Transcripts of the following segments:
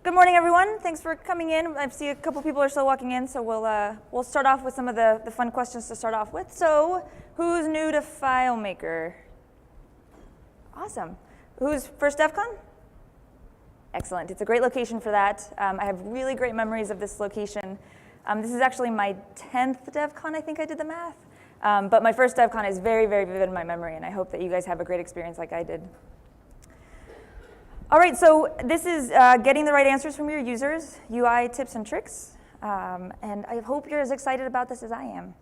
Good morning, everyone. Thanks for coming in. I see a couple people are still walking in, so we'll start off with some of the fun questions to start off with. So, who's new to FileMaker? Awesome. Who's first DevCon? Excellent. It's a great location for that. I have really great memories of this location. This is actually my 10th DevCon, I think I did the math. But my first DevCon is very, very vivid in my memory, and I hope that you guys have a great experience like I did. All right, so this is getting the right answers from your users, UI tips and tricks. And I hope you're as excited about this as I am.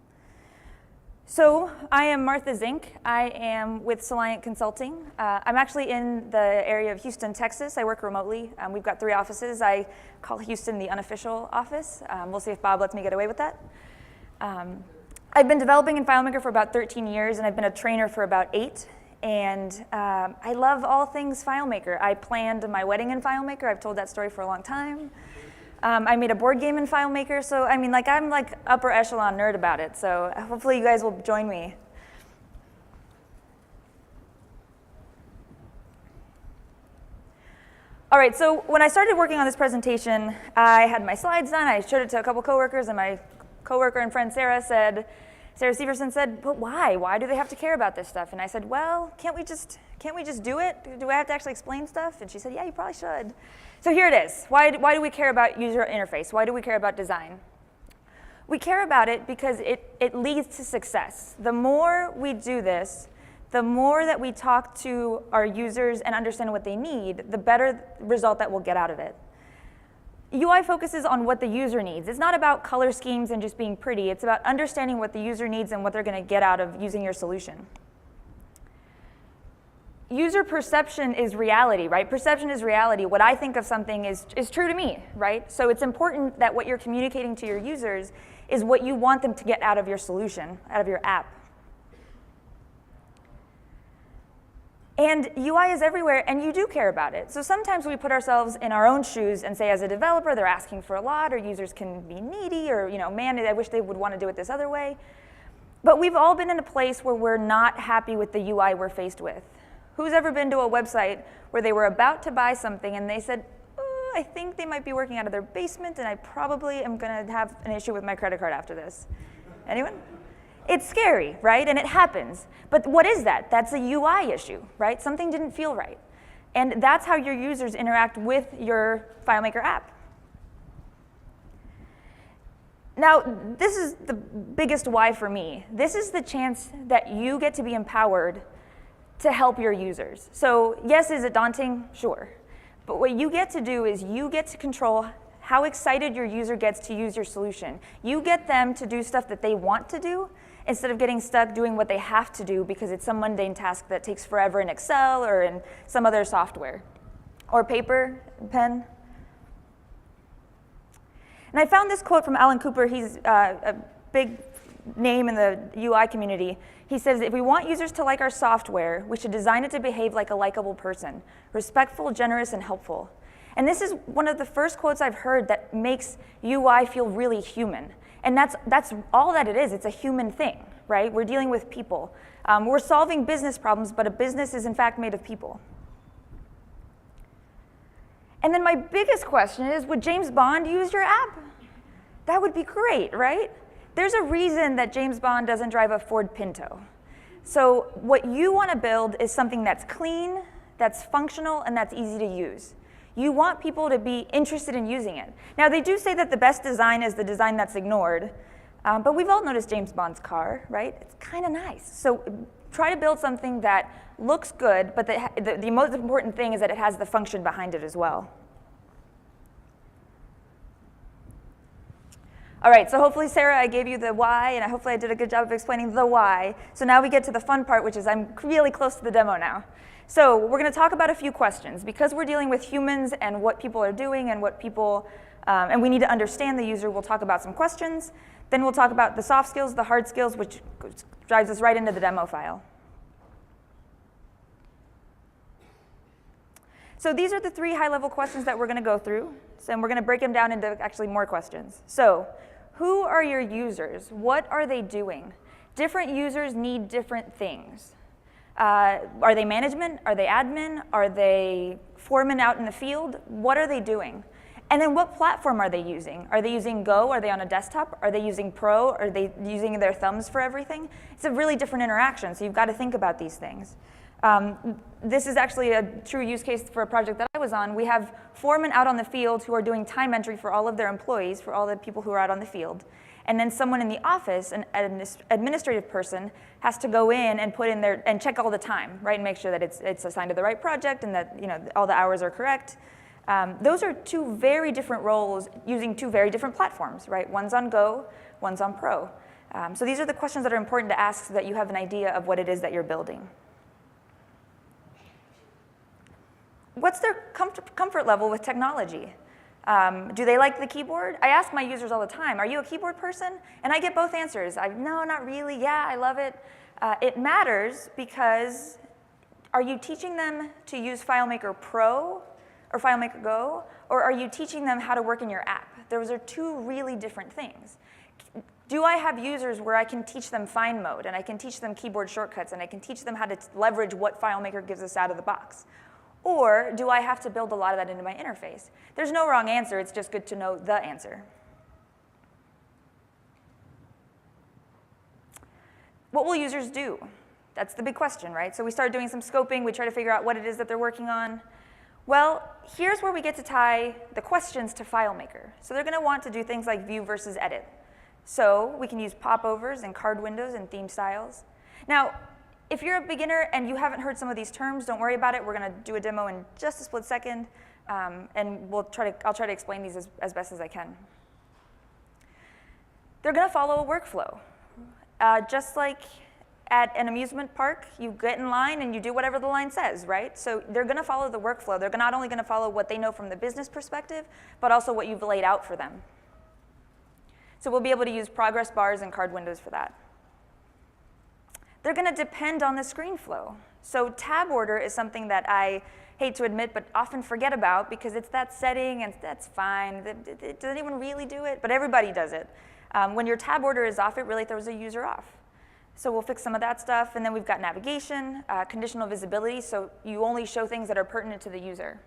So I am Martha Zink. I am with Soliant Consulting. I'm actually in the area of Houston, Texas. I work remotely. We've got 3 offices. I call Houston the unofficial office. We'll see if Bob lets me get away with that. I've been developing in FileMaker for about 13 years, and I've been a trainer for about 8. And I love all things FileMaker. I planned my wedding in FileMaker. I've told that story for a long time. I made a board game in FileMaker. So I mean, I'm like upper echelon nerd about it. So hopefully you guys will join me. All right, so when I started working on this presentation, I had my slides done. I showed it to a couple coworkers, and my coworker and friend Sarah Severson said, but why? Why do they have to care about this stuff? And I said, well, can't we just do it? Do I have to actually explain stuff? And she said, yeah, you probably should. So here it is. Why do we care about user interface? Why do we care about design? We care about it because it leads to success. The more we do this, the more that we talk to our users and understand what they need, the better result that we'll get out of it. UI focuses on what the user needs. It's not about color schemes and just being pretty. It's about understanding what the user needs and what they're going to get out of using your solution. User perception is reality, right? Perception is reality. What I think of something is true to me, right? So it's important that what you're communicating to your users is what you want them to get out of your solution, out of your app. And UI is everywhere, and you do care about it. So sometimes we put ourselves in our own shoes and say, as a developer, they're asking for a lot, or users can be needy, or man, I wish they would want to do it this other way. But we've all been in a place where we're not happy with the UI we're faced with. Who's ever been to a website where they were about to buy something and they said, oh, I think they might be working out of their basement, and I probably am going to have an issue with my credit card after this? Anyone? It's scary, right? And it happens. But what is that? That's a UI issue, right? Something didn't feel right. And that's how your users interact with your FileMaker app. Now, this is the biggest why for me. This is the chance that you get to be empowered to help your users. So yes, is it daunting? Sure. But what you get to do is you get to control how excited your user gets to use your solution. You get them to do stuff that they want to do, instead of getting stuck doing what they have to do because it's some mundane task that takes forever in Excel or in some other software. Or paper, pen. And I found this quote from Alan Cooper. He's a big name in the UI community. He says, if we want users to like our software, we should design it to behave like a likable person, respectful, generous, and helpful. And this is one of the first quotes I've heard that makes UI feel really human. And that's all that it is. It's a human thing, right? We're dealing with people. We're solving business problems, but a business is in fact made of people. And then my biggest question is, would James Bond use your app? That would be great, right? There's a reason that James Bond doesn't drive a Ford Pinto. So what you want to build is something that's clean, that's functional, and that's easy to use. You want people to be interested in using it. Now, they do say that the best design is the design that's ignored, but we've all noticed James Bond's car, right? It's kind of nice. So try to build something that looks good, but the most important thing is that it has the function behind it as well. All right, so hopefully, Sarah, I gave you the why, and hopefully I did a good job of explaining the why. So now we get to the fun part, which is I'm really close to the demo now. So we're going to talk about a few questions. Because we're dealing with humans and what people are doing and what people, and we need to understand the user, we'll talk about some questions. Then we'll talk about the soft skills, the hard skills, which drives us right into the demo file. So these are the 3 high-level questions that we're going to go through. And we're going to break them down into actually more questions. So who are your users? What are they doing? Different users need different things. Are they management? Are they admin? Are they foremen out in the field? What are they doing? And then what platform are they using? Are they using Go? Are they on a desktop? Are they using Pro? Are they using their thumbs for everything? It's a really different interaction, so you've got to think about these things. This is actually a true use case for a project that I was on. We have foremen out on the field who are doing time entry for all of their employees, for all the people who are out on the field. And then someone in the office, an administrative person, has to go in and put in their, and check all the time, right, and make sure that it's assigned to the right project and that all the hours are correct. Those are two very different roles using two very different platforms, right? One's on Go, one's on Pro. So these are the questions that are important to ask so that you have an idea of what it is that you're building. What's their comfort level with technology? Do they like the keyboard? I ask my users all the time, are you a keyboard person? And I get both answers. No, not really. Yeah, I love it. It matters because are you teaching them to use FileMaker Pro or FileMaker Go, or are you teaching them how to work in your app? Those are two really different things. Do I have users where I can teach them find mode, and I can teach them keyboard shortcuts, and I can teach them how to leverage what FileMaker gives us out of the box? Or do I have to build a lot of that into my interface? There's no wrong answer, it's just good to know the answer. What will users do? That's the big question, right? So we started doing some scoping, we try to figure out what it is that they're working on. Well, here's where we get to tie the questions to FileMaker. So they're gonna want to do things like view versus edit. So we can use popovers and card windows and theme styles. Now, if you're a beginner and you haven't heard some of these terms, don't worry about it. We're going to do a demo in just a split second, and I'll try to explain these as best as I can. They're going to follow a workflow. Just like at an amusement park, you get in line and you do whatever the line says, right? So they're going to follow the workflow. They're not only going to follow what they know from the business perspective, but also what you've laid out for them. So we'll be able to use progress bars and card windows for that. They're going to depend on the screen flow. So tab order is something that I hate to admit but often forget about because it's that setting and that's fine. Does anyone really do it? But everybody does it. When your tab order is off, it really throws a user off. So we'll fix some of that stuff. And then we've got navigation, conditional visibility, so you only show things that are pertinent to the user.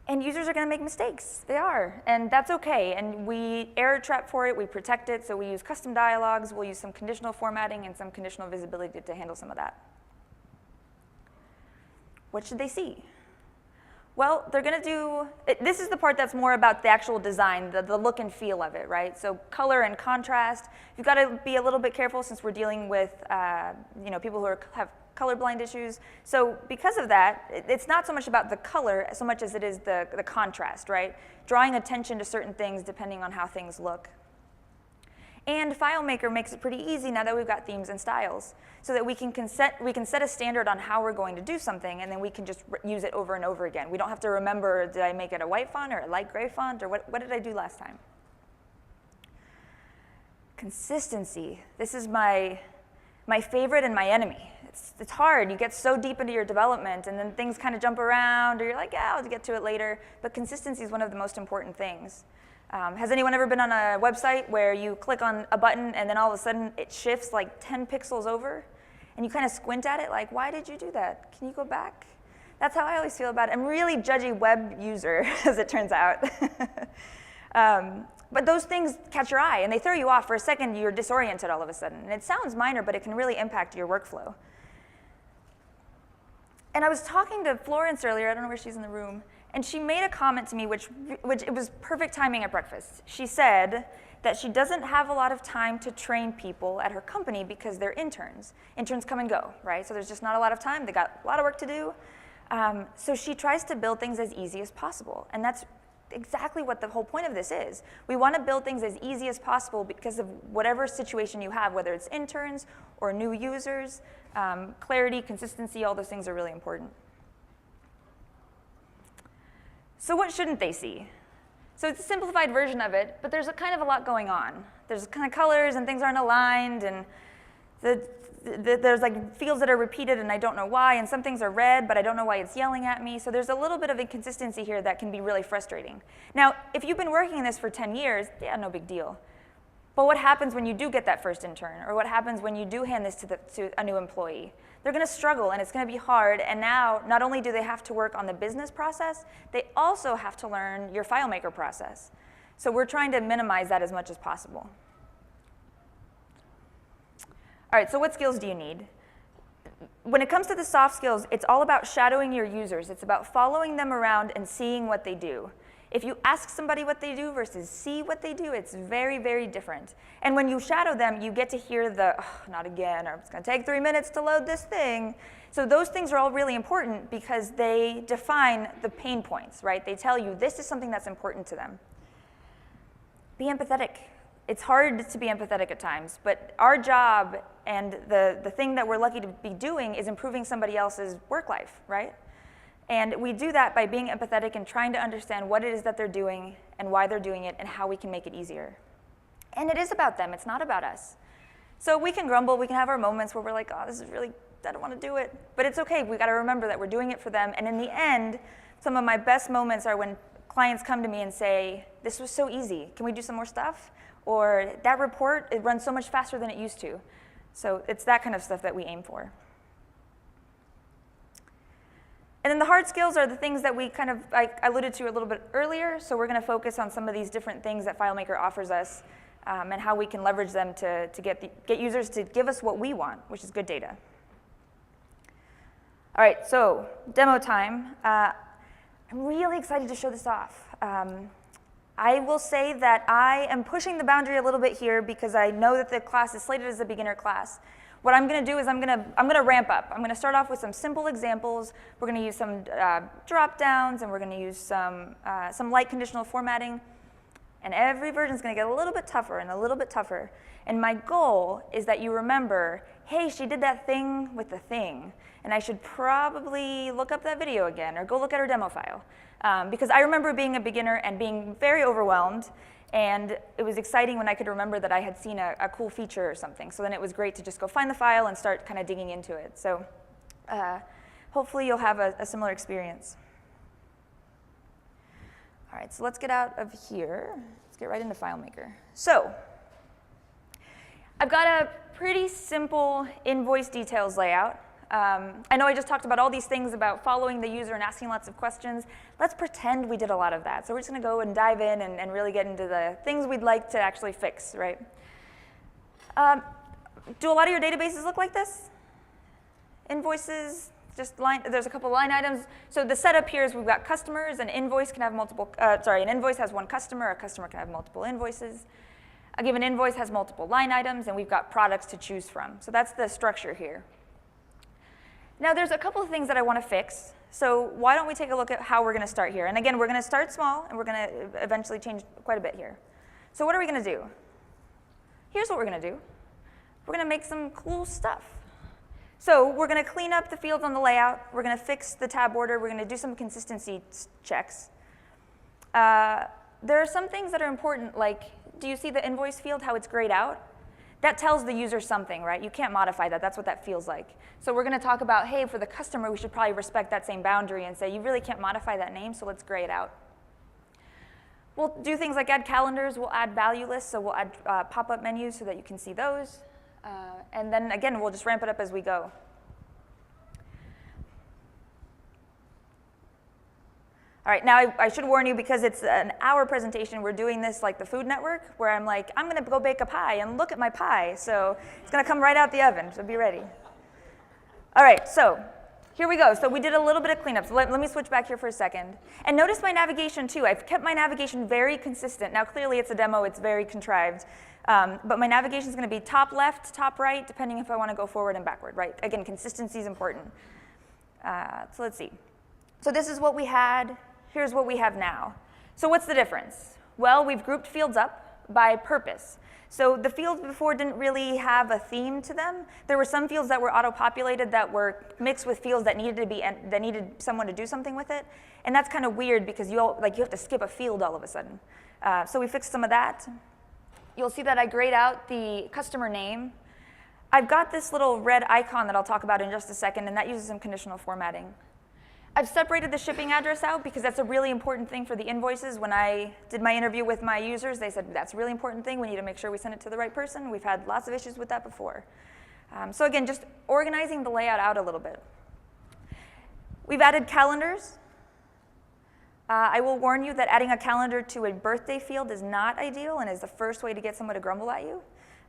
And users are going to make mistakes. They are, and that's okay. And we error trap for it. We protect it. So we use custom dialogues. We'll use some conditional formatting and some conditional visibility to handle some of that. What should they see? Well, they're going to do, this is the part that's more about the actual design, the look and feel of it, right? So color and contrast. You've got to be a little bit careful since we're dealing with people who have colorblind issues. So because of that, it's not so much about the color so much as it is the contrast, right? Drawing attention to certain things depending on how things look. And FileMaker makes it pretty easy now that we've got themes and styles so that we can set a standard on how we're going to do something, and then we can just use it over and over again. We don't have to remember, did I make it a white font or a light gray font, or what did I do last time? Consistency. This is my favorite and my enemy. It's hard. You get so deep into your development, and then things kind of jump around, or you're like, yeah, I'll get to it later. But consistency is one of the most important things. Has anyone ever been on a website where you click on a button, and then all of a sudden it shifts like 10 pixels over? And you kind of squint at it like, why did you do that? Can you go back? That's how I always feel about it. I'm a really judgy web user, as it turns out. But those things catch your eye, and they throw you off. For a second, you're disoriented all of a sudden. And it sounds minor, but it can really impact your workflow. And I was talking to Florence earlier, I don't know where she's in the room, and she made a comment to me which it was perfect timing at breakfast. She said that she doesn't have a lot of time to train people at her company because they're interns. Interns come and go, right? So there's just not a lot of time. They got a lot of work to do. So she tries to build things as easy as possible. And that's exactly what the whole point of this is. We want to build things as easy as possible because of whatever situation you have, whether it's interns or new users. Clarity, consistency, all those things are really important. So what shouldn't they see? So it's a simplified version of it, but there's kind of a lot going on. There's kind of colors and things aren't aligned, and there's like fields that are repeated and I don't know why, and some things are red, but I don't know why it's yelling at me. So there's a little bit of inconsistency here that can be really frustrating. Now, if you've been working in this for 10 years, yeah, no big deal. But what happens when you do get that first intern, or what happens when you do hand this to a new employee? they're going to struggle and it's going to be hard. And now, not only do they have to work on the business process, they also have to learn your FileMaker process. So we're trying to minimize that as much as possible. All right, so what skills do you need? When it comes to the soft skills, it's all about shadowing your users. It's about following them around and seeing what they do. If you ask somebody what they do versus see what they do, it's very, very different. And when you shadow them, you get to hear the, oh, not again, or it's going to take 3 minutes to load this thing. So those things are all really important because they define the pain points, right? They tell you this is something that's important to them. Be empathetic. It's hard to be empathetic at times, but our job and the thing that we're lucky to be doing is improving somebody else's work life, right? And we do that by being empathetic and trying to understand what it is that they're doing and why they're doing it and how we can make it easier. And it is about them, it's not about us. So we can grumble, we can have our moments where we're like, oh, this is really, I don't want to do it. But it's okay, we gotta remember that we're doing it for them. And in the end, some of my best moments are when clients come to me and say, this was so easy, can we do some more stuff? Or that report, it runs so much faster than it used to. So it's that kind of stuff that we aim for. And then the hard skills are the things that we kind of, I alluded to a little bit earlier, so we're going to focus on some of these different things that FileMaker offers us and how we can leverage them to get users to give us what we want, which is good data. All right, so demo time. I'm really excited to show this off. I will say that I am pushing the boundary a little bit here because I know that the class is slated as a beginner class. What I'm going to do is I'm going to ramp up. I'm going to start off with some simple examples. We're going to use some drop downs, and we're going to use some light conditional formatting. And every version is going to get a little bit tougher and a little bit tougher. And my goal is that you remember, hey, she did that thing with the thing. And I should probably look up that video again or go look at her demo file. Because I remember being a beginner and being very overwhelmed. And it was exciting when I could remember that I had seen a cool feature or something. So then it was great to just go find the file and start kind of digging into it. So hopefully you'll have a similar experience. All right, so let's get out of here. Let's get right into FileMaker. So I've got a pretty simple invoice details layout. I know I just talked about all these things about following the user and asking lots of questions. Let's pretend we did a lot of that. So we're just going to go and dive in and really get into the things we'd like to actually fix, right? Do a lot of your databases look like this? Invoices, just there's a couple line items. So the setup here is we've got customers. An invoice can have multiple, an invoice has one customer. A customer can have multiple invoices. A given invoice has multiple line items, and we've got products to choose from. So that's the structure here. Now, there's a couple of things that I want to fix. So why don't we take a look at how we're going to start here? And again, we're going to start small, and we're going to eventually change quite a bit here. So what are we going to do? Here's what we're going to do. We're going to make some cool stuff. So we're going to clean up the fields on the layout. We're going to fix the tab order. We're going to do some consistency checks. There are some things that are important, like, do you see the invoice field, how it's grayed out? That tells the user something, right? You can't modify that. That's what that feels like. So we're going to talk about, hey, for the customer, we should probably respect that same boundary and say, you really can't modify that name, so let's gray it out. We'll do things like add calendars. We'll add value lists, so we'll add pop-up menus so that you can see those. And then, again, we'll just ramp it up as we go. All right, now I should warn you, because it's an hour presentation, we're doing this like the Food Network, where I'm like, I'm going to go bake a pie, and look at my pie. So it's going to come right out the oven, so be ready. All right, so here we go. So we did a little bit of cleanup. So let me switch back here for a second. And notice my navigation, too. I've kept my navigation very consistent. Now, clearly, it's a demo. It's very contrived. But my navigation is going to be top left, top right, depending if I want to go forward and backward, right? Again, consistency is important. So let's see. So this is what we had. Here's what we have now. So what's the difference? Well, we've grouped fields up by purpose. So the fields before didn't really have a theme to them. There were some fields that were auto-populated that were mixed with fields that needed someone to do something with it. And that's kind of weird, because you have to skip a field all of a sudden. So we fixed some of that. You'll see that I grayed out the customer name. I've got this little red icon that I'll talk about in just a second, and that uses some conditional formatting. I've separated the shipping address out because that's a really important thing for the invoices. When I did my interview with my users, they said, that's a really important thing. We need to make sure we send it to the right person. We've had lots of issues with that before. So again, just organizing the layout out a little bit. We've added calendars. I will warn you that adding a calendar to a birthday field is not ideal and is the first way to get someone to grumble at you,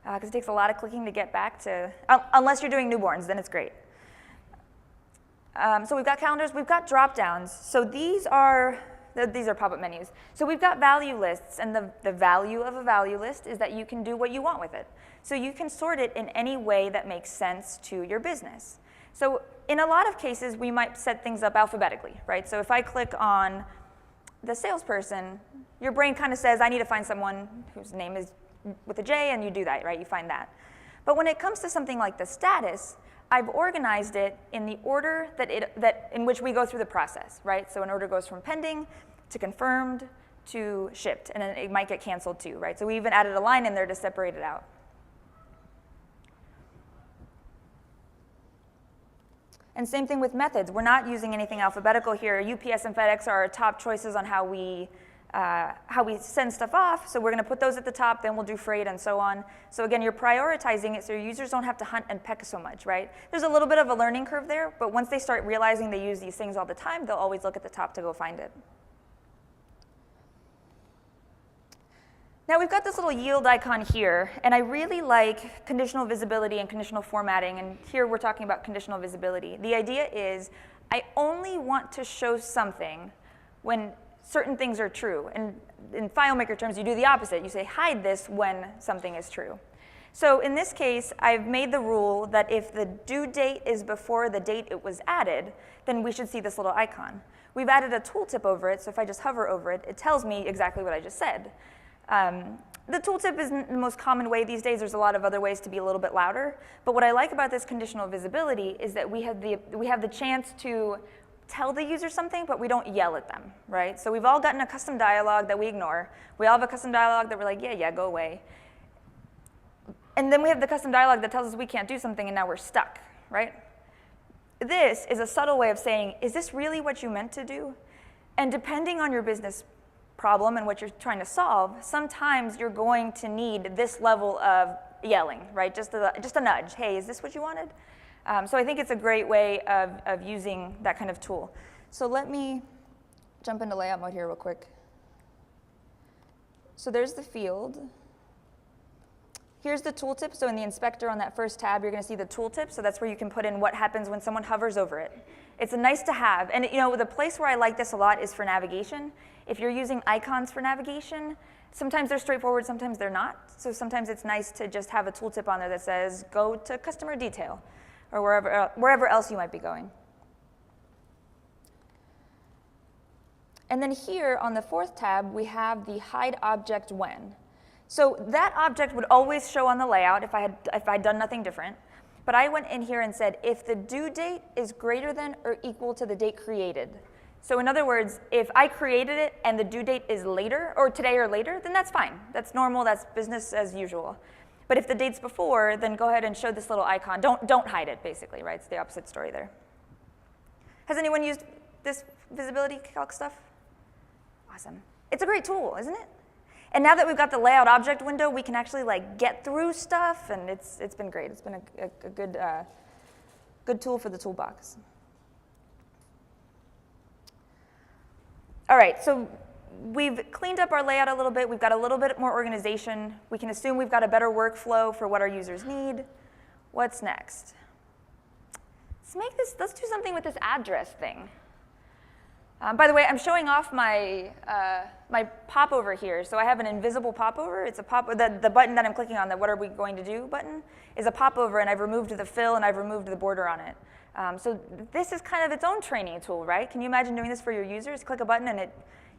because it takes a lot of clicking to get back to, unless you're doing newborns, then it's great. So we've got calendars, we've got drop-downs. So these are pop-up menus. So we've got value lists, and the value of a value list is that you can do what you want with it. So you can sort it in any way that makes sense to your business. So in a lot of cases, we might set things up alphabetically, right? So if I click on the salesperson, your brain kind of says, I need to find someone whose name is with a J, and you do that, right? You find that. But when it comes to something like the status, I've organized it in the order in which we go through the process, right? So an order goes from pending to confirmed to shipped, and then it might get canceled too, right? So we even added a line in there to separate it out. And same thing with methods. We're not using anything alphabetical here. UPS and FedEx are our top choices on how we send stuff off. So we're going to put those at the top, then we'll do freight and so on. So again, you're prioritizing it so your users don't have to hunt and peck so much, right? There's a little bit of a learning curve there, but once they start realizing they use these things all the time, they'll always look at the top to go find it. Now we've got this little yield icon here, and I really like conditional visibility and conditional formatting, and here we're talking about conditional visibility. The idea is I only want to show something when certain things are true. And in FileMaker terms, you do the opposite. You say hide this when something is true. So in this case, I've made the rule that if the due date is before the date it was added, then we should see this little icon. We've added a tooltip over it, so if I just hover over it, it tells me exactly what I just said. The tooltip isn't the most common way these days. There's a lot of other ways to be a little bit louder. But what I like about this conditional visibility is that we have the chance to tell the user something, but we don't yell at them, right? So we've all gotten a custom dialog that we ignore. We all have a custom dialog that we're like, yeah, go away. And then we have the custom dialog that tells us we can't do something, and now we're stuck, right? This is a subtle way of saying, is this really what you meant to do? And depending on your business problem and what you're trying to solve, sometimes you're going to need this level of yelling, right? Just a nudge. Hey, is this what you wanted? So I think it's a great way of using that kind of tool. So let me jump into layout mode here real quick. So there's the field. Here's the tooltip. So in the inspector on that first tab, you're going to see the tooltip. So that's where you can put in what happens when someone hovers over it. It's a nice to have. And the place where I like this a lot is for navigation. If you're using icons for navigation, sometimes they're straightforward, sometimes they're not. So sometimes it's nice to just have a tooltip on there that says, go to customer detail, or wherever else you might be going. And then here on the fourth tab, we have the hide object when. So that object would always show on the layout if I had done nothing different. But I went in here and said, if the due date is greater than or equal to the date created. So in other words, if I created it and the due date is later, or today or later, then that's fine. That's normal, that's business as usual. But if the date's before, then go ahead and show this little icon. Don't hide it, basically, right? It's the opposite story there. Has anyone used this visibility calc stuff? Awesome. It's a great tool, isn't it? And now that we've got the layout object window, we can actually get through stuff, and it's been great. It's been a good tool for the toolbox. All right, so we've cleaned up our layout a little bit. We've got a little bit more organization. We can assume we've got a better workflow for what our users need. What's next? Let's do something with this address thing. By the way, I'm showing off my popover here. So I have an invisible popover. It's a the button that I'm clicking on, the what are we going to do button, is a popover, and I've removed the fill and I've removed the border on it. So this is kind of its own training tool, right? Can you imagine doing this for your users? Click a button and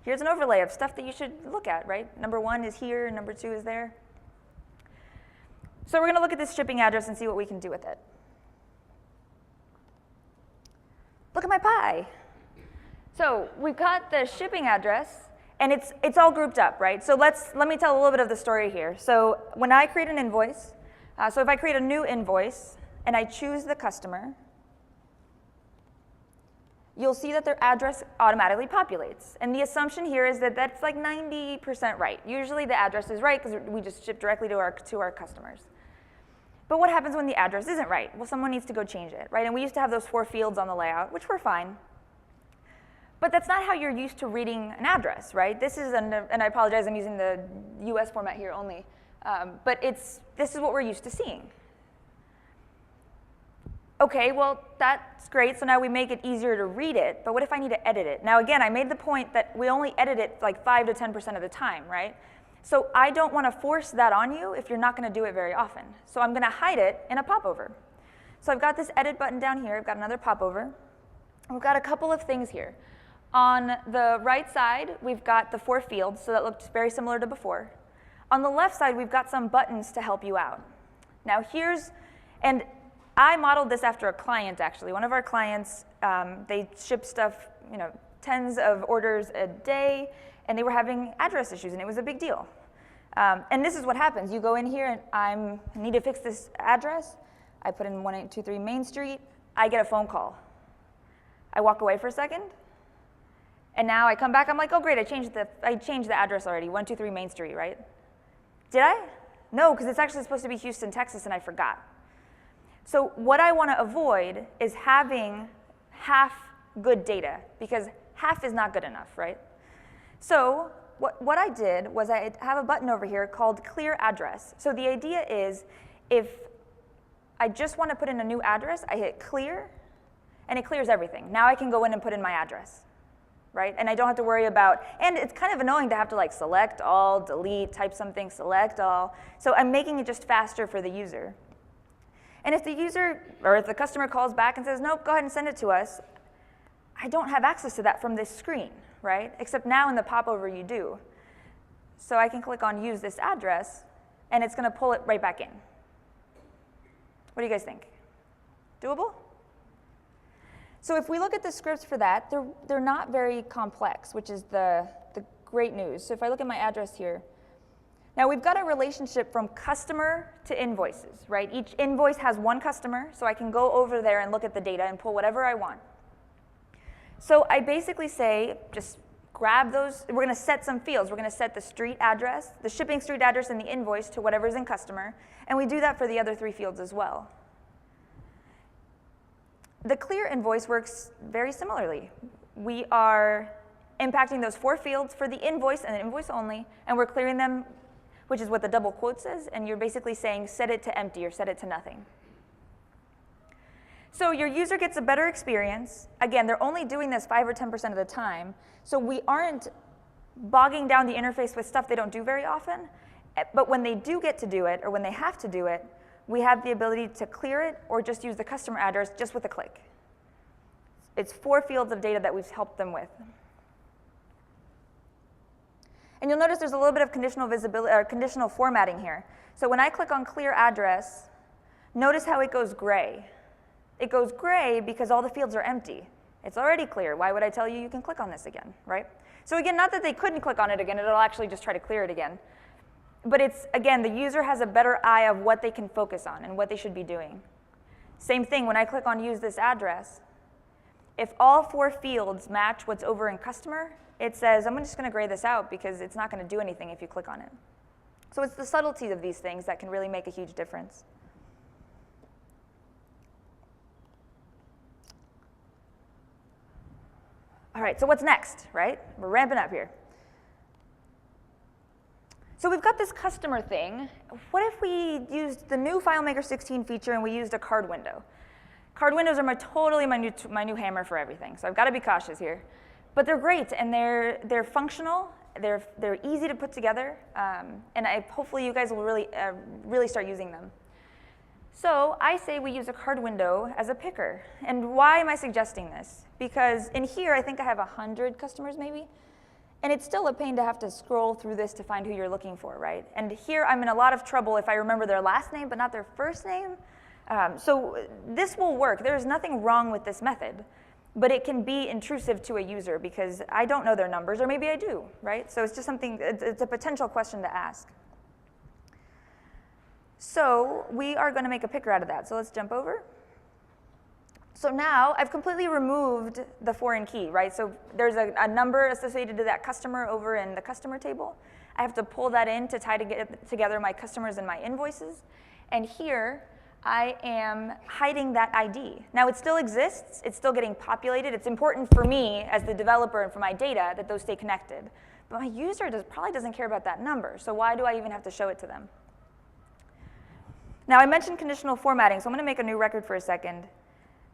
here's an overlay of stuff that you should look at, right? Number 1 is here, number 2 is there. So we're going to look at this shipping address and see what we can do with it. Look at my pie. So we've got the shipping address, and it's all grouped up, right? So let me tell a little bit of the story here. So when I create an invoice, so if I create a new invoice and I choose the customer, you'll see that their address automatically populates. And the assumption here is that that's like 90% right. Usually the address is right because we just ship directly to our customers. But what happens when the address isn't right? Well, someone needs to go change it, right? And we used to have those 4 fields on the layout, which were fine. But that's not how you're used to reading an address, right? This is, and I apologize, I'm using the US format here only. But this is what we're used to seeing. Okay, well, that's great. So now we make it easier to read it. But what if I need to edit it? Now, again, I made the point that we only edit it like 5 to 10% of the time, right? So I don't want to force that on you if you're not going to do it very often. So I'm going to hide it in a popover. So I've got this edit button down here. I've got another popover. We've got a couple of things here. On the right side, we've got the 4 fields, so that looked very similar to before. On the left side, we've got some buttons to help you out. Now and I modeled this after a client, actually. One of our clients, they ship stuff, tens of orders a day, and they were having address issues, and it was a big deal. And this is what happens. You go in here, and I need to fix this address. I put in 1823 Main Street. I get a phone call. I walk away for a second, and now I come back. I'm like, oh, great, I changed the address already, 123 Main Street, right? Did I? No, because it's actually supposed to be Houston, Texas, and I forgot. So what I want to avoid is having half good data, because half is not good enough, right? So what I did was I have a button over here called Clear Address. So the idea is if I just want to put in a new address, I hit Clear, and it clears everything. Now I can go in and put in my address, right? And I don't have to worry about, and it's kind of annoying to have to like select all, delete, type something, select all. So I'm making it just faster for the user. And if the user, or if the customer calls back and says, nope, go ahead and send it to us, I don't have access to that from this screen, right? Except now in the popover you do. So I can click on use this address, and it's going to pull it right back in. What do you guys think? Doable? So if we look at the scripts for that, they're not very complex, which is the great news. So if I look at my address here, now we've got a relationship from customer to invoices, right? Each invoice has one customer, so I can go over there and look at the data and pull whatever I want. So I basically say, just grab those. We're going to set some fields. We're going to set the street address, the shipping street address, and the invoice to whatever's in customer. And we do that for the other 3 fields as well. The clear invoice works very similarly. We are impacting those 4 fields for the invoice and the invoice only, and we're clearing them, which is what the double quote says, and you're basically saying set it to empty or set it to nothing. So your user gets a better experience. Again, they're only doing this 5 or 10% of the time, so we aren't bogging down the interface with stuff they don't do very often, but when they do get to do it, or when they have to do it, we have the ability to clear it or just use the customer address just with a click. It's 4 fields of data that we've helped them with. And you'll notice there's a little bit of conditional visibility or conditional formatting here. So when I click on clear address, notice how it goes gray. It goes gray because all the fields are empty. It's already clear. Why would I tell you you can click on this again, right? So again, not that they couldn't click on it again, it'll actually just try to clear it again. But it's, again, the user has a better eye of what they can focus on and what they should be doing. Same thing, when I click on use this address, if all 4 fields match what's over in customer, it says, I'm just going to gray this out because it's not going to do anything if you click on it. So it's the subtleties of these things that can really make a huge difference. All right, so what's next, right? We're ramping up here. So we've got this customer thing. What if we used the new FileMaker 16 feature and we used a card window? Card windows are totally my new hammer for everything, so I've got to be cautious here. But they're great, and they're functional. They're easy to put together, and hopefully you guys will really start using them. So I say we use a card window as a picker. And why am I suggesting this? Because in here, I think I have 100 customers maybe. And it's still a pain to have to scroll through this to find who you're looking for, right? And here I'm in a lot of trouble if I remember their last name but not their first name. So this will work. There's nothing wrong with this method. But it can be intrusive to a user because I don't know their numbers, or maybe I do, right? So it's just something, it's a potential question to ask. So we are going to make a picker out of that. So let's jump over. So now I've completely removed the foreign key, right? So there's a number associated to that customer over in the customer table. I have to pull that in to tie together my customers and my invoices. And here I am hiding that ID. Now it still exists, it's still getting populated. It's important for me as the developer and for my data that those stay connected. But my user probably doesn't care about that number, so why do I even have to show it to them? Now I mentioned conditional formatting, so I'm going to make a new record for a second.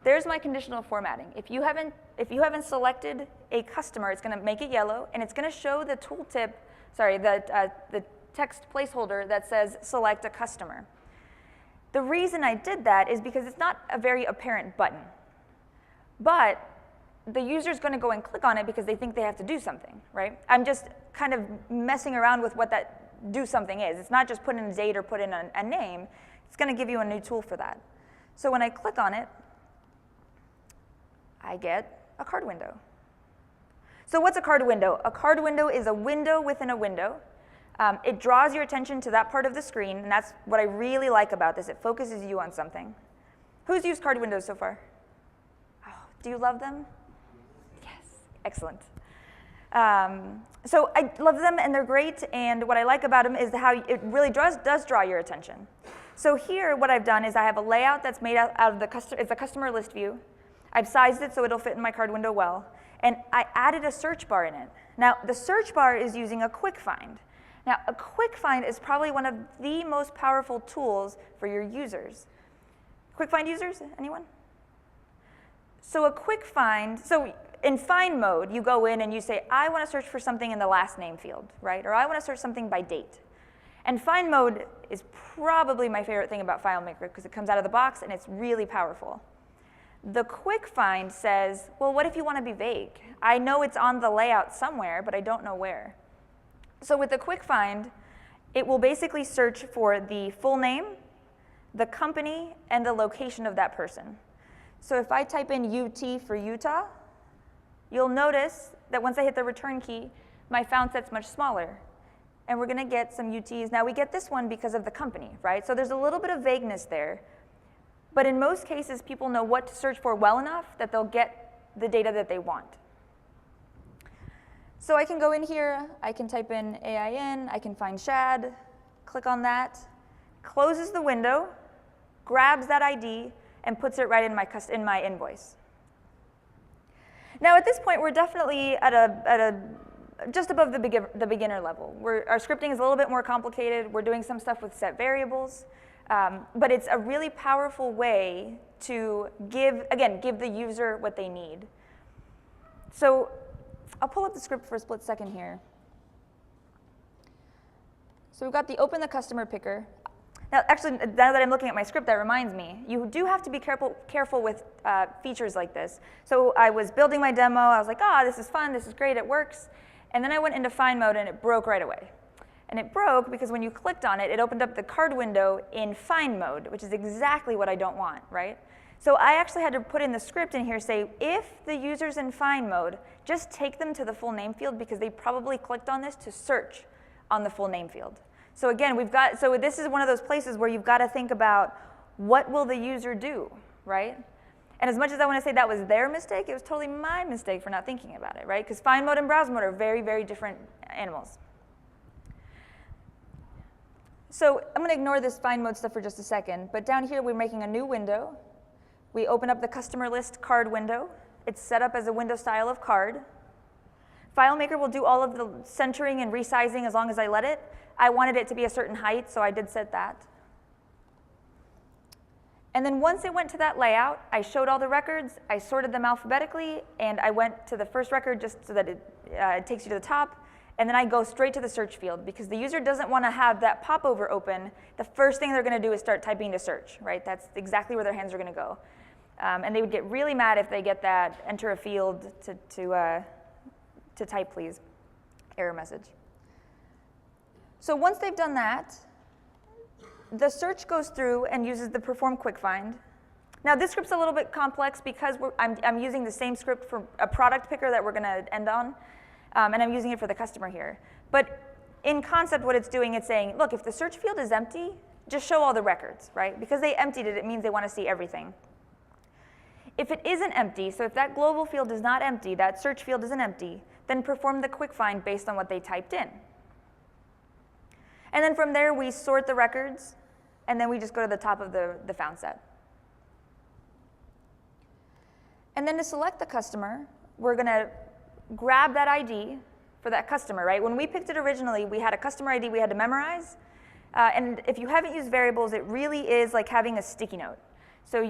There's my conditional formatting. If you haven't selected a customer, it's going to make it yellow, and it's going to show the tooltip, sorry, the text placeholder that says select a customer. The reason I did that is because it's not a very apparent button. But the user's going to go and click on it because they think they have to do something, right? I'm just kind of messing around with what that do something is. It's not just put in a date or put in a name. It's going to give you a new tool for that. So when I click on it, I get a card window. So what's a card window? A card window is a window within a window. It draws your attention to that part of the screen, and that's what I really like about this. It focuses you on something. Who's used card windows so far? Oh, do you love them? Yes, excellent. So I love them, and they're great, and what I like about them is how it really does draw your attention. So here, what I've done is I have a layout that's made out of it's a customer list view. I've sized it so it'll fit in my card window well, and I added a search bar in it. Now, the search bar is using a quick find. Now, a quick find is probably one of the most powerful tools for your users. Quick find users, anyone? So a quick find, so in find mode, you go in and you say, I want to search for something in the last name field, right? Or I want to search something by date. And find mode is probably my favorite thing about FileMaker because it comes out of the box and it's really powerful. The quick find says, well, what if you want to be vague? I know it's on the layout somewhere, but I don't know where. So with the quick find, it will basically search for the full name, the company, and the location of that person. So if I type in UT for Utah, you'll notice that once I hit the return key, my found set's much smaller. And we're going to get some UTs. Now we get this one because of the company, right? So there's a little bit of vagueness there. But in most cases, people know what to search for well enough that they'll get the data that they want. So I can go in here, I can type in AIN, I can find Shad, click on that, closes the window, grabs that ID, and puts it right in my invoice. Now at this point, we're definitely at just above the beginner level. Our scripting is a little bit more complicated. We're doing some stuff with set variables. But it's a really powerful way to give the user what they need. So I'll pull up the script for a split second here. So we've got the open the customer picker. Now, actually, now that I'm looking at my script, that reminds me, you do have to be careful with features like this. So I was building my demo. I was like, this is fun. This is great. It works. And then I went into find mode, and it broke right away. And it broke because when you clicked on it, it opened up the card window in find mode, which is exactly what I don't want, right? So I actually had to put in the script in here, say, if the user's in find mode, just take them to the full name field because they probably clicked on this to search on the full name field. So again, so this is one of those places where you've got to think about what will the user do, right? And as much as I want to say that was their mistake, it was totally my mistake for not thinking about it, right? Because find mode and browse mode are very, very different animals. So I'm going to ignore this find mode stuff for just a second, but down here we're making a new window. We open up the customer list card window. It's set up as a window style of card. FileMaker will do all of the centering and resizing as long as I let it. I wanted it to be a certain height, so I did set that. And then once it went to that layout, I showed all the records, I sorted them alphabetically, and I went to the first record just so that it takes you to the top. And then I go straight to the search field because the user doesn't want to have that popover open. The first thing they're going to do is start typing to search, right? That's exactly where their hands are going to go. And they would get really mad if they get that enter a field to type please error message. So once they've done that, the search goes through and uses the perform quick find. Now this script's a little bit complex because I'm using the same script for a product picker that we're going to end on. And I'm using it for the customer here. But in concept, what it's doing, it's saying, look, if the search field is empty, just show all the records, right? Because they emptied it, it means they want to see everything. If it isn't empty, so if that global field is not empty, that search field isn't empty, then perform the quick find based on what they typed in. And then from there, we sort the records. and then we just go to the top of the found set. And then to select the customer, we're going to grab that ID for that customer, right? When we picked it originally, we had a customer ID we had to memorize. And if you haven't used variables, it really is like having a sticky note. So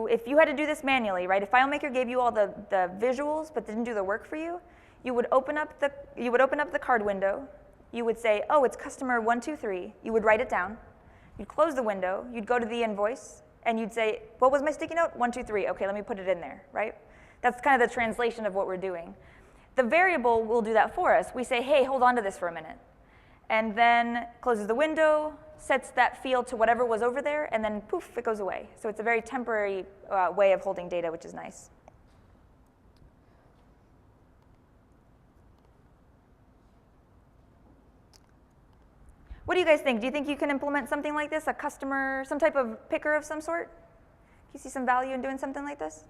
if you had to do this manually, right? If FileMaker gave you all the visuals but didn't do the work for you, you would open up the card window. You would say, oh, it's customer 123. You would write it down. You'd close the window. You'd go to the invoice. And you'd say, what was my sticky note? 123. OK, let me put it in there, right? That's kind of the translation of what we're doing. The variable will do that for us. We say, hey, hold on to this for a minute. And then closes the window, sets that field to whatever was over there, and then poof, it goes away. So it's a very temporary way of holding data, which is nice. What do you guys think? Do you think you can implement something like this, a customer, some type of picker of some sort? Do you see some value in doing something like this?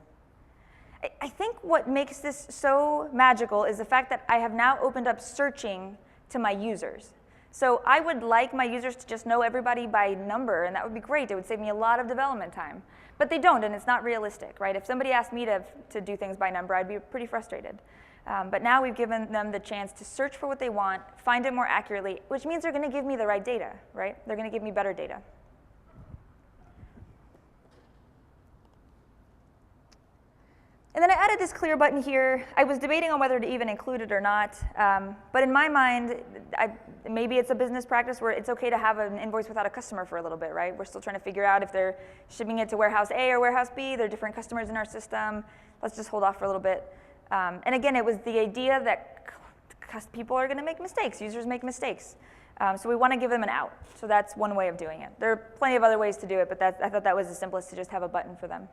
I think what makes this so magical is the fact that I have now opened up searching to my users. So I would like my users to just know everybody by number, and that would be great. It would save me a lot of development time. But they don't, and it's not realistic, right? If somebody asked me to do things by number, I'd be pretty frustrated. But now we've given them the chance to search for what they want, find it more accurately, which means they're going to give me the right data, right? They're going to give me better data. And then I added this clear button here. I was debating on whether to even include it or not. But in my mind, maybe it's a business practice where it's OK to have an invoice without a customer for a little bit, right? We're still trying to figure out if they're shipping it to warehouse A or warehouse B. There are different customers in our system. Let's just hold off for a little bit. And again, it was the idea that people are going to make mistakes. Users make mistakes. So we want to give them an out. So that's one way of doing it. There are plenty of other ways to do it, but I thought that was the simplest, to just have a button for them.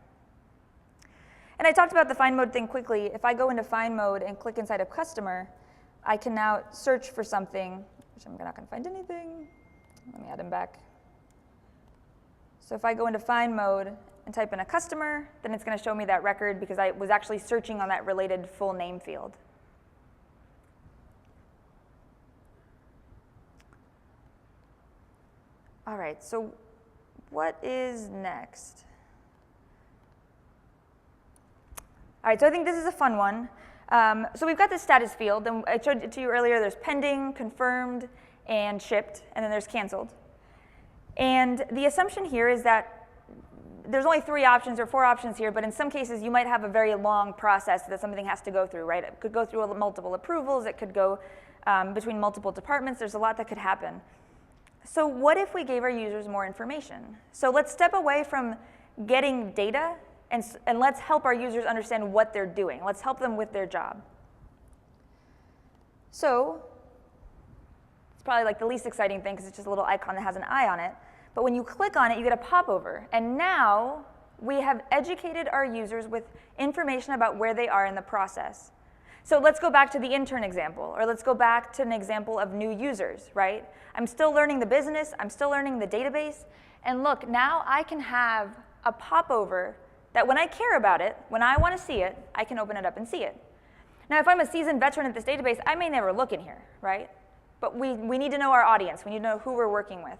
And I talked about the find mode thing quickly. If I go into find mode and click inside of customer, I can now search for something, which I'm not going to find anything. Let me add them back. So if I go into find mode and type in a customer, then it's going to show me that record because I was actually searching on that related full name field. All right, so what is next? All right, so I think this is a fun one. So we've got this status field, and I showed it to you earlier. There's pending, confirmed, and shipped, and then there's canceled. And the assumption here is that there's only 3 options or 4 options here, but in some cases you might have a very long process that something has to go through, right? It could go through multiple approvals. It could go between multiple departments. There's a lot that could happen. So what if we gave our users more information? So let's step away from getting data, and let's help our users understand what they're doing. Let's help them with their job. So it's probably like the least exciting thing because it's just a little icon that has an eye on it. But when you click on it, you get a popover. And now we have educated our users with information about where they are in the process. So let's go back to the intern example, or let's go back to an example of new users, right? I'm still learning the business. I'm still learning the database. And look, now I can have a popover that when I care about it, when I want to see it, I can open it up and see it. Now, if I'm a seasoned veteran at this database, I may never look in here, right? But we need to know our audience. We need to know who we're working with.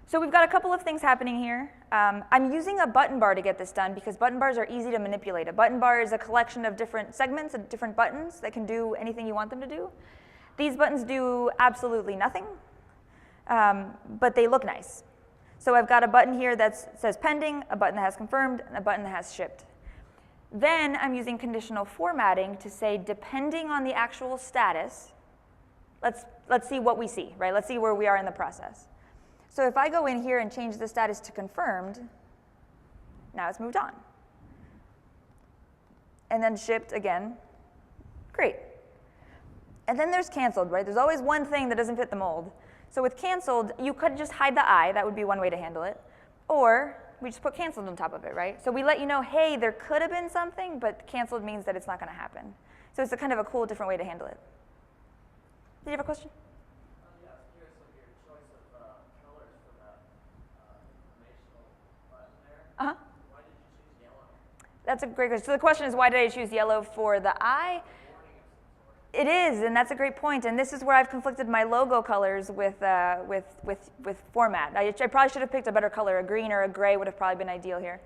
So we've got a couple of things happening here. I'm using a button bar to get this done because button bars are easy to manipulate. A button bar is a collection of different segments and different buttons that can do anything you want them to do. These buttons do absolutely nothing, but they look nice. So I've got a button here that says pending, a button that has confirmed, and a button that has shipped. Then I'm using conditional formatting to say, depending on the actual status, let's see what we see, right? Let's see where we are in the process. So if I go in here and change the status to confirmed, now it's moved on. And then shipped again, great. And then there's canceled, right? There's always one thing that doesn't fit the mold. So with canceled, you could just hide the I. That would be one way to handle it. Or we just put canceled on top of it, right? So we let you know, hey, there could have been something, but canceled means that it's not going to happen. So it's a kind of a cool, different way to handle it. Did you have a question? Yeah, I was curious of your choice of colors for that informational button there. Uh-huh. Why did you choose yellow? That's a great question. So the question is, why did I choose yellow for the I? It is, and that's a great point. And this is where I've conflicted my logo colors with format. I probably should have picked a better color. A green or a gray would have probably been ideal here.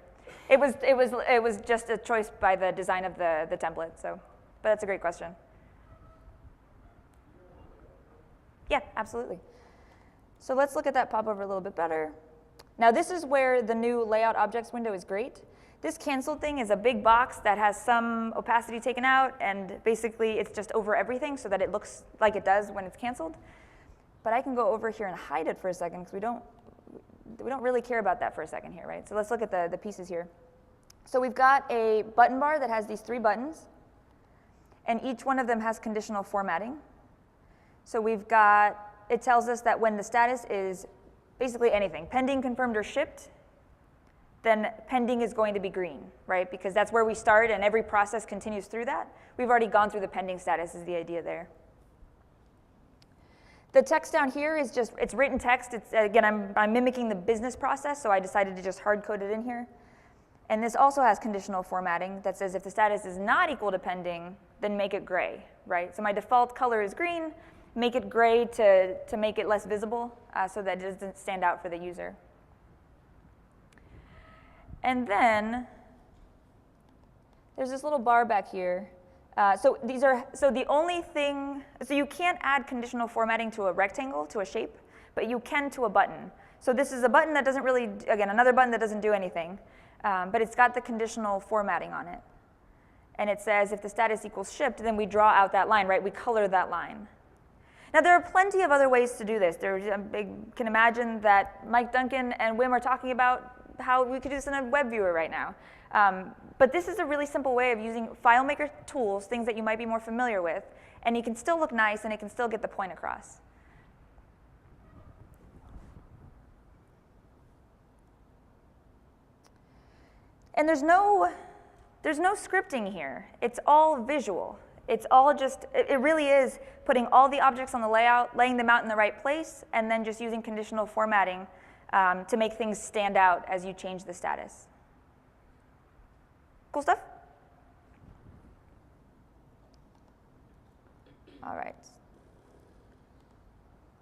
It was just a choice by the design of the template. So, but that's a great question. Yeah, absolutely. So let's look at that popover a little bit better. Now this is where the new layout objects window is great. This canceled thing is a big box that has some opacity taken out, and basically it's just over everything so that it looks like it does when it's canceled. But I can go over here and hide it for a second because we don't really care about that for a second here, right? So let's look at the pieces here. So we've got a button bar that has these 3 buttons, and each one of them has conditional formatting. So we've got, it tells us that when the status is basically anything, pending, confirmed, or shipped, then pending is going to be green, right? Because that's where we start and every process continues through that. We've already gone through the pending status is the idea there. The text down here is just, it's written text. It's, again, I'm mimicking the business process, so I decided to just hard code it in here. And this also has conditional formatting that says if the status is not equal to pending, then make it gray, right? So my default color is green, make it gray to make it less visible so that it doesn't stand out for the user. And then there's this little bar back here. So the only thing, so you can't add conditional formatting to a rectangle, to a shape, but you can to a button. So this is a button that doesn't really, again, another button that doesn't do anything, but it's got the conditional formatting on it. And it says if the status equals shipped, then we draw out that line, right? We color that line. Now there are plenty of other ways to do this. I can imagine that Mike Duncan and Wim are talking about how we could do this in a web viewer right now. But this is a really simple way of using FileMaker tools, things that you might be more familiar with, and it can still look nice and it can still get the point across. And there's no scripting here. It's all visual. It's all just, it really is putting all the objects on the layout, laying them out in the right place, and then just using conditional formatting to make things stand out as you change the status. Cool stuff? All right.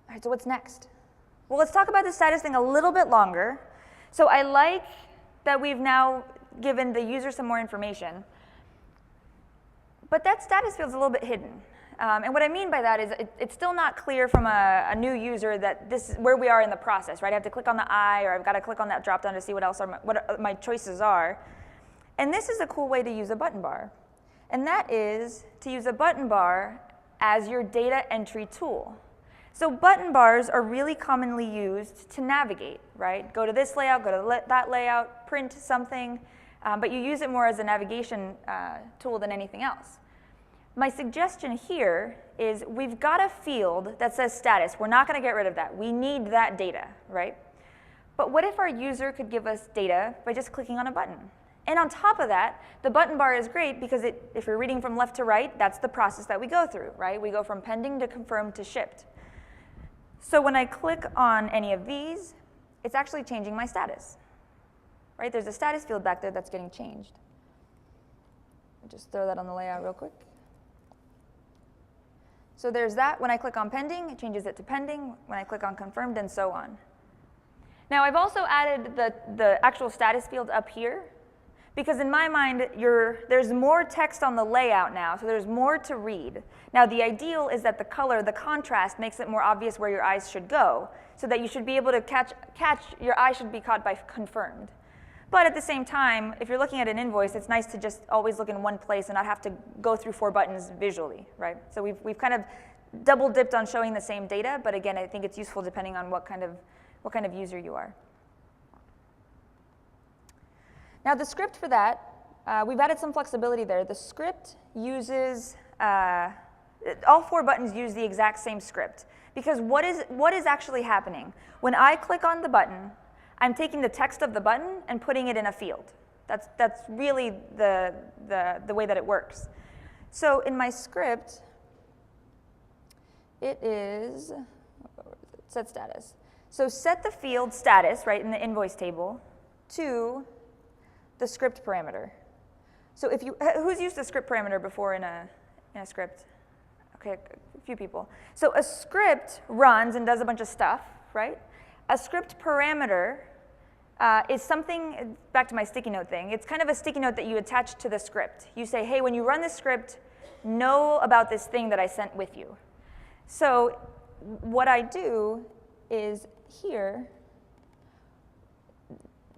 All right, so what's next? Well, let's talk about the status thing a little bit longer. So I like that we've now given the user some more information. But that status field is a little bit hidden. And what I mean by that is it's still not clear from a new user that this is where we are in the process, right? I have to click on the I, or I've got to click on that drop down to see what my choices are. And this is a cool way to use a button bar. And that is to use a button bar as your data entry tool. So button bars are really commonly used to navigate, right? Go to this layout, go to that layout, print something, but you use it more as a navigation tool than anything else. My suggestion here is we've got a field that says status. We're not going to get rid of that. We need that data, right? But what if our user could give us data by just clicking on a button? And on top of that, the button bar is great because if you're reading from left to right, that's the process that we go through, right? We go from pending to confirmed to shipped. So when I click on any of these, it's actually changing my status, right? There's a status field back there that's getting changed. I'll just throw that on the layout real quick. So there's that. When I click on pending, it changes it to pending. When I click on confirmed, and so on. Now I've also added the actual status field up here, because in my mind, there's more text on the layout now, so there's more to read. Now the ideal is that the color, the contrast, makes it more obvious where your eyes should go, so that you should be able to your eye should be caught by confirmed. But at the same time, if you're looking at an invoice, it's nice to just always look in one place and not have to go through 4 buttons visually, right? So we've kind of double dipped on showing the same data, but again, I think it's useful depending on what kind of user you are. Now the script for that, we've added some flexibility there. The script uses, all 4 buttons use the exact same script. Because what is actually happening? When I click on the button, I'm taking the text of the button and putting it in a field. That's really the way that it works. So in my script, it is, set status. So set the field status, right, in the invoice table to the script parameter. So if who's used the script parameter before in a script? Okay, a few people. So a script runs and does a bunch of stuff, right? A script parameter is something, back to my sticky note thing, it's kind of a sticky note that you attach to the script. You say, hey, when you run this script, know about this thing that I sent with you. So what I do is here,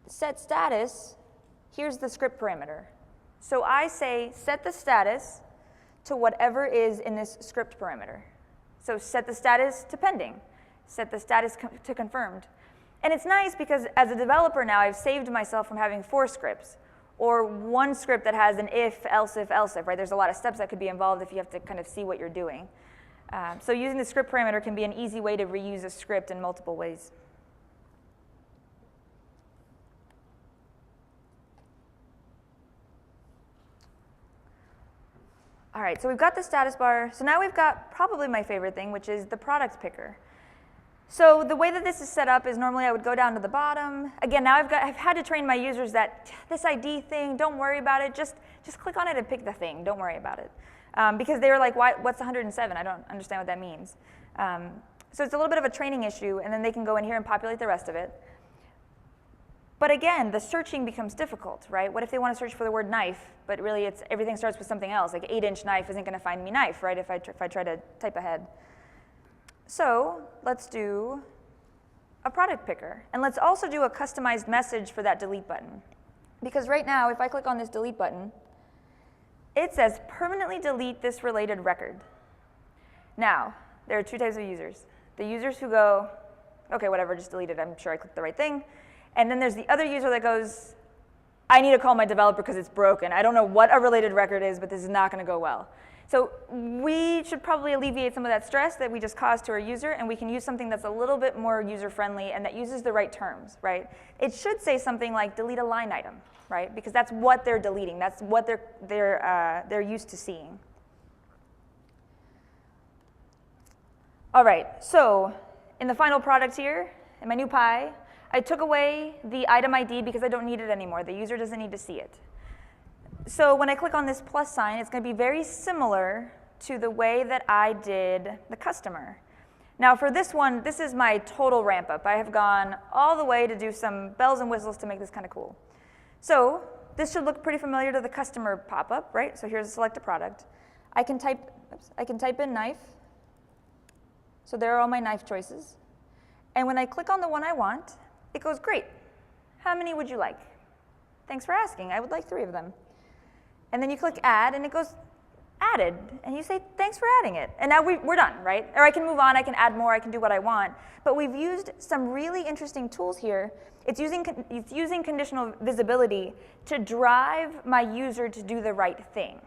set status, here's the script parameter. So I say set the status to whatever is in this script parameter. So set the status to pending, set the status to confirmed. And it's nice because as a developer now, I've saved myself from having 4 scripts, or one script that has an if, else if, right? There's a lot of steps that could be involved if you have to kind of see what you're doing. So using the script parameter can be an easy way to reuse a script in multiple ways. All right, so we've got the status bar. So now we've got probably my favorite thing, which is the product picker. So the way that this is set up is normally I would go down to the bottom. Again, now I've had to train my users that this ID thing, don't worry about it. Just click on it and pick the thing. Don't worry about it. Because they were like, what's 107? I don't understand what that means. So it's a little bit of a training issue, and then they can go in here and populate the rest of it. But again, the searching becomes difficult, right? What if they want to search for the word knife, but really everything starts with something else, like 8-inch knife isn't going to find me knife, right, if I try to type ahead. So let's do a product picker. And let's also do a customized message for that delete button. Because right now, if I click on this delete button, it says permanently delete this related record. Now, there are 2 types of users. The users who go, okay, whatever, just delete it, I'm sure I clicked the right thing. And then there's the other user that goes, I need to call my developer because it's broken. I don't know what a related record is, but this is not going to go well. So we should probably alleviate some of that stress that we just caused to our user, and we can use something that's a little bit more user-friendly and that uses the right terms, right? It should say something like delete a line item, right? Because that's what they're deleting. That's what they're used to seeing. All right, so in the final product here, in my new pie, I took away the item ID because I don't need it anymore. The user doesn't need to see it. So when I click on this plus sign, it's going to be very similar to the way that I did the customer. Now for this one, this is my total ramp up. I have gone all the way to do some bells and whistles to make this kind of cool. So this should look pretty familiar to the customer pop-up, right? So here's a select a product. I can type in knife. So there are all my knife choices. And when I click on the one I want, it goes, great. How many would you like? Thanks for asking. I would like 3 of them. And then you click add, and it goes added. And you say, thanks for adding it. And now we're done, right? Or I can move on. I can add more. I can do what I want. But we've used some really interesting tools here. It's using conditional visibility to drive my user to do the right thing.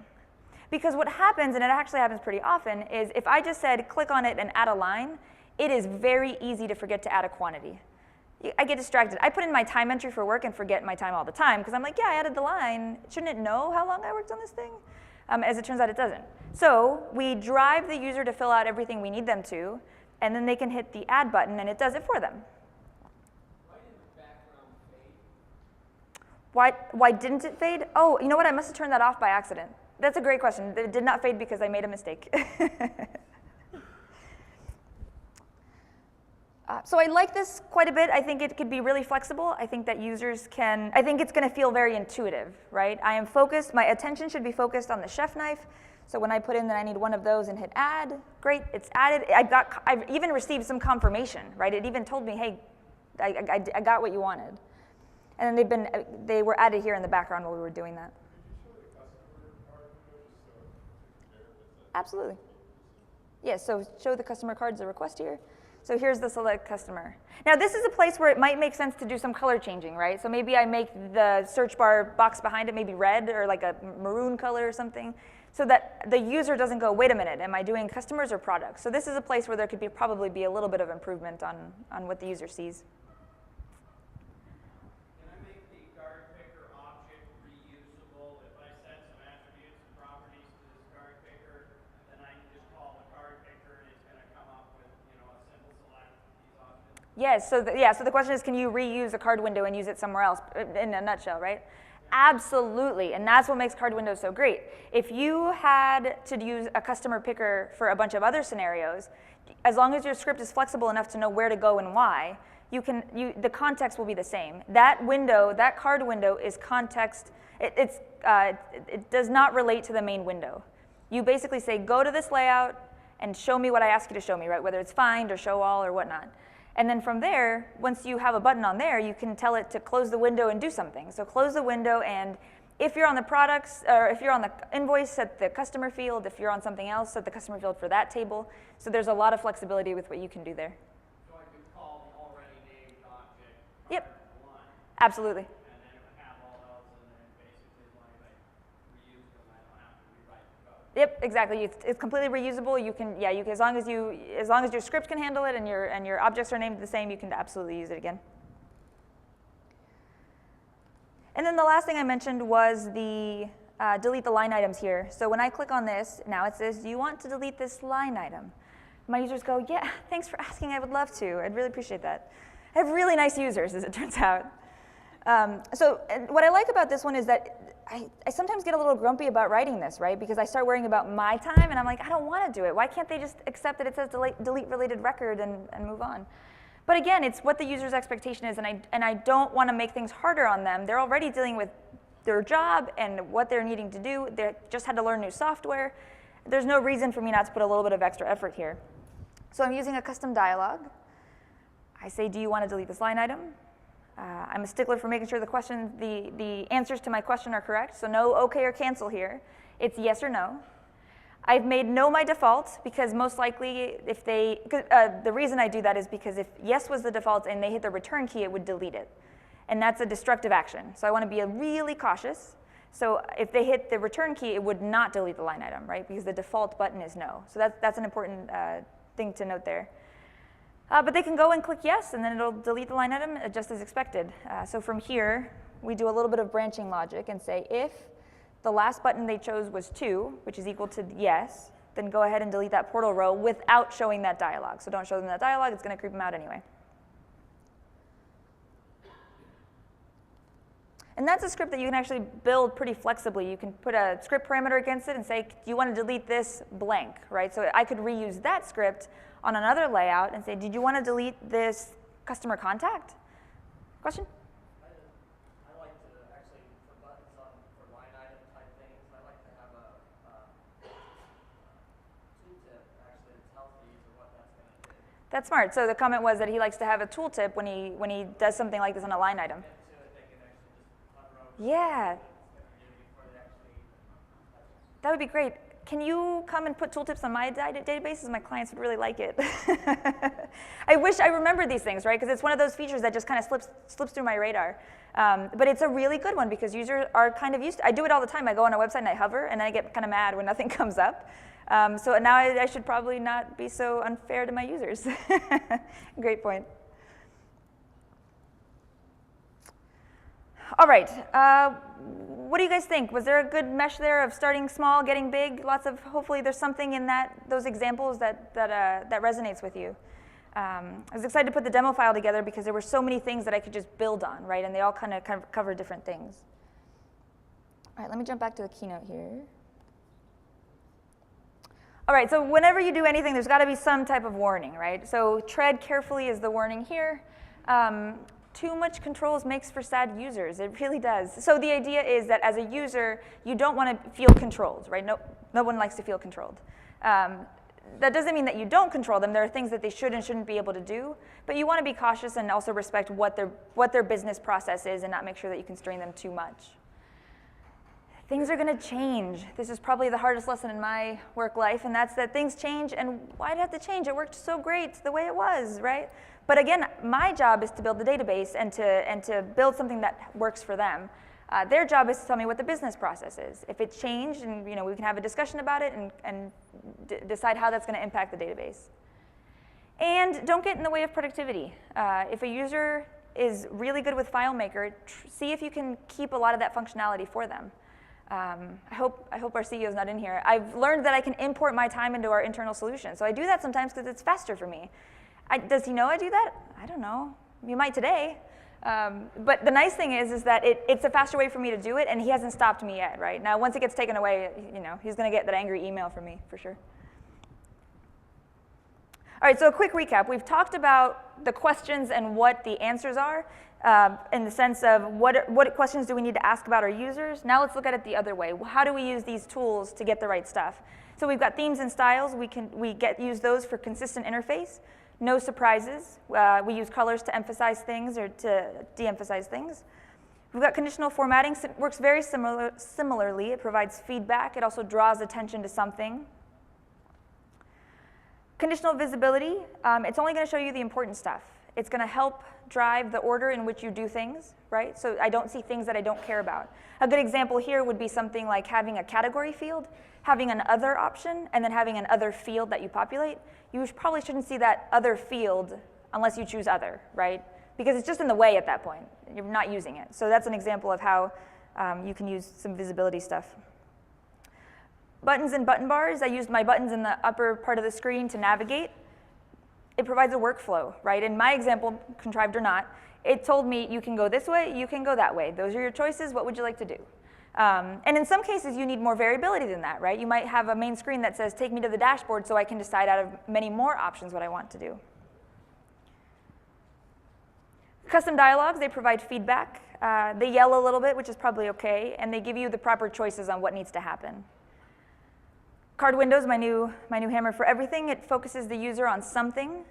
Because what happens, and it actually happens pretty often, is if I just said click on it and add a line, it is very easy to forget to add a quantity. I get distracted. I put in my time entry for work and forget my time all the time because I'm like, yeah, I added the line. Shouldn't it know how long I worked on this thing? As it turns out, it doesn't. So we drive the user to fill out everything we need them to, and then they can hit the add button, and it does it for them. Why did the background fade? Why didn't it fade? Oh, you know what? I must have turned that off by accident. That's a great question. It did not fade because I made a mistake. So I like this quite a bit. I think it could be really flexible. I think that users can, I think it's going to feel very intuitive, right? I am focused, my attention should be focused on the chef knife. So when I put in that I need one of those and hit add, great, it's added. I've even received some confirmation, right? It even told me, hey, I got what you wanted. And then they were added here in the background while we were doing that. Absolutely. Yes, so show the customer cards a request here. So here's the select customer. Now this is a place where it might make sense to do some color changing, right? So maybe I make the search bar box behind it maybe red or like a maroon color or something, so that the user doesn't go, wait a minute, am I doing customers or products? So this is a place where there could probably be a little bit of improvement on what the user sees. Can I make the card picker object reusable if I set some attributes and properties to this card picker, then I can just call the card picker and it's going to come up with, a simple select of these options? Yes, so the question is, can you reuse a card window and use it somewhere else, in a nutshell, right? Absolutely, and that's what makes card windows so great. If you had to use a customer picker for a bunch of other scenarios, as long as your script is flexible enough to know where to go and why, the context will be the same. That window, that card window is context, it does not relate to the main window. You basically say, go to this layout and show me what I ask you to show me, right? Whether it's find or show all or whatnot. And then from there, once you have a button on there, you can tell it to close the window and do something. So close the window, and if you're on the products, or if you're on the invoice, set the customer field. If you're on something else, set the customer field for that table. So there's a lot of flexibility with what you can do there. So I could call the already named object Yep. one, Absolutely. and then it would have all those, and then basically as long as I reuse them, I don't have to rewrite the code. Yep, exactly. It's completely reusable. You can, yeah, as long as your script can handle it and your objects are named the same, you can absolutely use it again. And then the last thing I mentioned was the delete the line items here. So when I click on this, now it says, do you want to delete this line item? My users go, yeah, thanks for asking, I would love to. I'd really appreciate that. I have really nice users, as it turns out. So what I like about this one is that I sometimes get a little grumpy about writing this, right? Because I start worrying about my time, and I'm like, I don't want to do it. Why can't they just accept that it says delete related record and move on? But again, it's what the user's expectation is, and I don't want to make things harder on them. They're already dealing with their job and what they're needing to do. They just had to learn new software. There's no reason for me not to put a little bit of extra effort here. So I'm using a custom dialog. I say, do you want to delete this line item? I'm a stickler for making sure the answers to my question are correct, so no okay or cancel here. It's yes or no. I've made no my default because most likely the reason I do that is because if yes was the default and they hit the return key, it would delete it. And that's a destructive action. So I want to be really cautious. So if they hit the return key, it would not delete the line item, right? Because the default button is no. So that's an important thing to note there. But they can go and click yes, and then it'll delete the line item just as expected. So from here, we do a little bit of branching logic and say if the last button they chose was 2, which is equal to yes, then go ahead and delete that portal row without showing that dialog. So don't show them that dialog, it's going to creep them out anyway. And that's a script that you can actually build pretty flexibly. You can put a script parameter against it and say, do you want to delete this blank, right? So I could reuse that script on another layout and say, did you want to delete this customer contact? Question? I like to actually, for buttons for line item type things, I like to have a tooltip actually that tells the user what that's going to do. That's smart. So the comment was that he likes to have a tooltip when he does something like this on a line item. Yeah. That would be great. Can you come and put tooltips on my databases? My clients would really like it. I wish I remembered these things, right? Because it's one of those features that just kind of slips through my radar. But it's a really good one because users are kind of used to it. I do it all the time. I go on a website and I hover, and I get kind of mad when nothing comes up. So now I should probably not be so unfair to my users. Great point. All right, what do you guys think? Was there a good mesh there of starting small, getting big? Hopefully there's something in those examples that resonates with you. I was excited to put the demo file together because there were so many things that I could just build on, right? And they all kind of cover different things. All right, let me jump back to the keynote here. All right, so whenever you do anything, there's got to be some type of warning, right? So tread carefully is the warning here. Too much controls makes for sad users. It really does. So the idea is that as a user, you don't want to feel controlled, right? No one likes to feel controlled. That doesn't mean that you don't control them. There are things that they should and shouldn't be able to do, but you want to be cautious and also respect what their business process is and not make sure that you constrain them too much. Things are going to change. This is probably the hardest lesson in my work life, and that's that things change, and why'd it have to change? It worked so great the way it was, right? But again, my job is to build the database and to build something that works for them. Their job is to tell me what the business process is. If it's changed, and we can have a discussion about it and decide how that's going to impact the database. And don't get in the way of productivity. If a user is really good with FileMaker, see if you can keep a lot of that functionality for them. I hope our CEO is not in here. I've learned that I can import my time into our internal solution. So I do that sometimes because it's faster for me. Does he know I do that? I don't know. You might today. But the nice thing is that it's a faster way for me to do it, and he hasn't stopped me yet, right? Now, once it gets taken away, he's going to get that angry email from me, for sure. All right, so a quick recap. We've talked about the questions and what the answers are in the sense of what questions do we need to ask about our users. Now let's look at it the other way. How do we use these tools to get the right stuff? So we've got themes and styles. We use those for consistent interface. No surprises. We use colors to emphasize things or to de-emphasize things. We've got conditional formatting. It works very similarly. It provides feedback. It also draws attention to something. Conditional visibility, it's only going to show you the important stuff. It's going to help drive the order in which you do things, right? So I don't see things that I don't care about. A good example here would be something like having a category field, having an other option, and then having an other field that you populate. You probably shouldn't see that other field unless you choose other, right? Because it's just in the way at that point. You're not using it. So that's an example of how you can use some visibility stuff. Buttons and button bars, I used my buttons in the upper part of the screen to navigate. It provides a workflow, right? In my example, contrived or not, it told me you can go this way, you can go that way. Those are your choices, what would you like to do? And in some cases, you need more variability than that, right? You might have a main screen that says, take me to the dashboard so I can decide out of many more options what I want to do. Custom dialogues, they provide feedback. They yell a little bit, which is probably okay, and they give you the proper choices on what needs to happen. Card windows, my new hammer for everything. It focuses the user on something,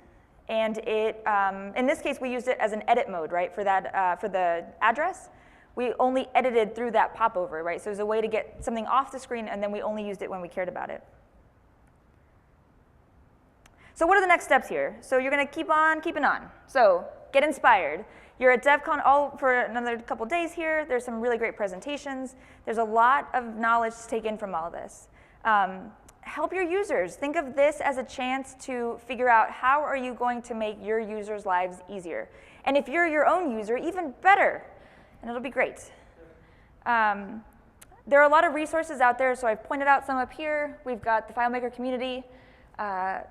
and in this case, we used it as an edit mode, right, for the address. We only edited through that popover, right? So it was a way to get something off the screen, and then we only used it when we cared about it. So what are the next steps here? So you're going to keep on keeping on. So get inspired. You're at DevCon for another couple days here. There's some really great presentations. There's a lot of knowledge to take in from all this. Help your users. Think of this as a chance to figure out how are you going to make your users' lives easier. And if you're your own user, even better, and it'll be great. There are a lot of resources out there, so I've pointed out some up here. We've got the FileMaker community.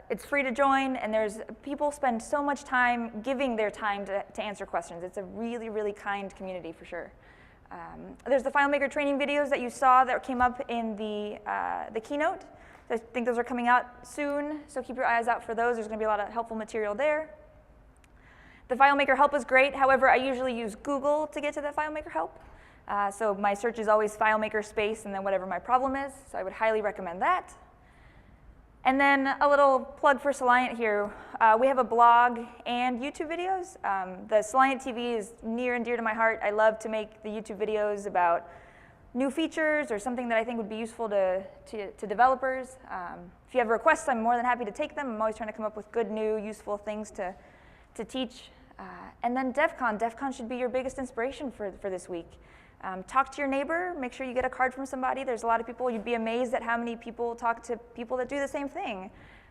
It's free to join, and people spend so much time giving their time to answer questions. It's a really, really kind community for sure. There's the FileMaker training videos that you saw that came up in the keynote. I think those are coming out soon, so keep your eyes out for those. There's going to be a lot of helpful material there. The FileMaker help is great. However, I usually use Google to get to the FileMaker help. So my search is always FileMaker space and then whatever my problem is. So I would highly recommend that. And then a little plug for Soliant here. We have a blog and YouTube videos. The Soliant TV is near and dear to my heart. I love to make the YouTube videos about new features or something that I think would be useful to developers. If you have requests, I'm more than happy to take them. I'm always trying to come up with good, new, useful things to teach. And then DevCon. DevCon should be your biggest inspiration for this week. Talk to your neighbor. Make sure you get a card from somebody. There's a lot of people. You'd be amazed at how many people talk to people that do the same thing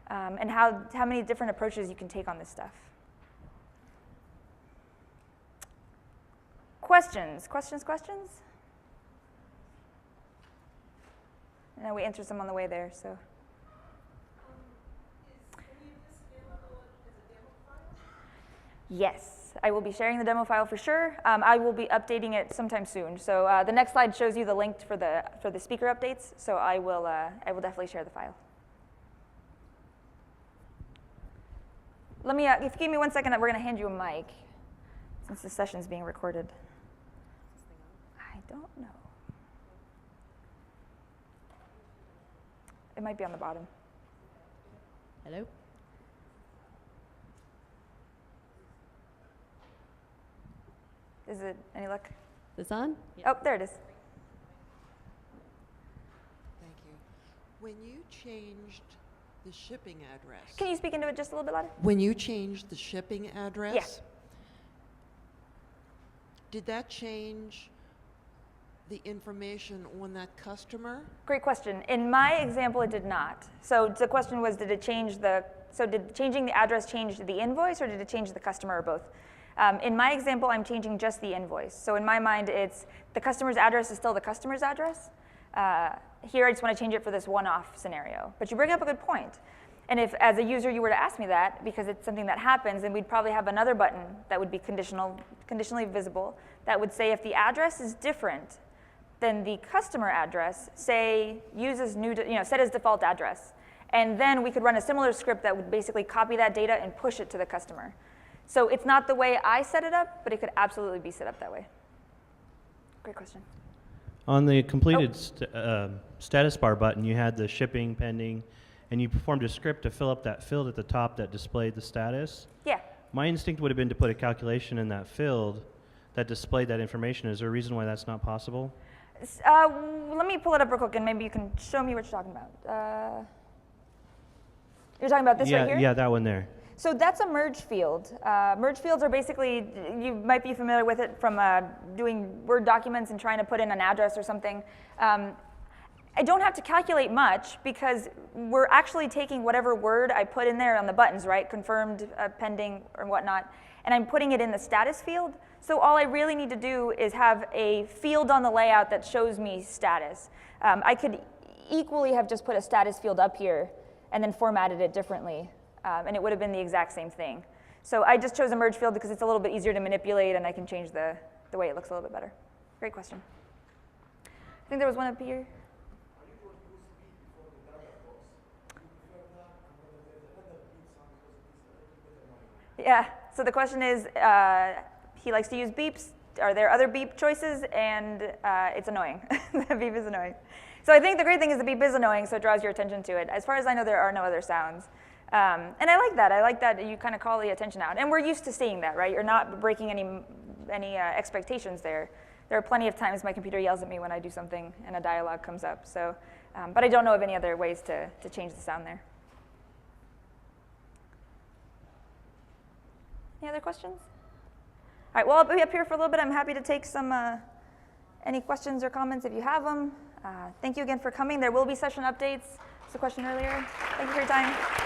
and how many different approaches you can take on this stuff. Questions? Questions? And we answered some on the way there, so. Is any of this available as a demo file? Yes, I will be sharing the demo file for sure. I will be updating it sometime soon. So the next slide shows you the link for the speaker updates. So I will definitely share the file. If you give me 1 second, we're going to hand you a mic since the session's being recorded. I don't know. It might be on the bottom. Hello? Is it any luck? This on? Oh, there it is. Thank you. When you changed the shipping address. Can you speak into it just a little bit louder? When you changed the shipping address. Yeah. Did that change the information on that customer? Great question. In my example, it did not. So the question was, did changing the address change the invoice, or did it change the customer, or both? In my example, I'm changing just the invoice. So in my mind, it's the customer's address is still the customer's address. Here, I just want to change it for this one-off scenario. But you bring up a good point. And if, as a user, you were to ask me that, because it's something that happens, then we'd probably have another button that would be conditionally visible that would say if the address is different than the customer address, say, uses set as default address. And then we could run a similar script that would basically copy that data and push it to the customer. So it's not the way I set it up, but it could absolutely be set up that way. Great question. On the completed status bar button, you had the shipping pending, and you performed a script to fill up that field at the top that displayed the status. Yeah. My instinct would have been to put a calculation in that field that displayed that information. Is there a reason why that's not possible? Let me pull it up real quick, and maybe you can show me what you're talking about. You're talking about this right here? Yeah, that one there. So that's a merge field. Merge fields are basically, you might be familiar with it from doing Word documents and trying to put in an address or something. I don't have to calculate much because we're actually taking whatever word I put in there on the buttons, right? Confirmed, pending, or whatnot, and I'm putting it in the status field. So all I really need to do is have a field on the layout that shows me status. I could equally have just put a status field up here and then formatted it differently, and it would have been the exact same thing. So I just chose a merge field because it's a little bit easier to manipulate, and I can change the way it looks a little bit better. Great question. I think there was one up here. Yeah, so the question is, he likes to use beeps. Are there other beep choices? And it's annoying. The beep is annoying. So I think the great thing is the beep is annoying, so it draws your attention to it. As far as I know, there are no other sounds. And I like that. I like that you kind of call the attention out. And we're used to seeing that, right? You're not breaking any expectations there. There are plenty of times my computer yells at me when I do something and a dialogue comes up. So, but I don't know of any other ways to change the sound there. Any other questions? All right, well, I'll be up here for a little bit. I'm happy to take some any questions or comments if you have them. Thank you again for coming. There will be session updates. That's a question earlier. Thank you for your time.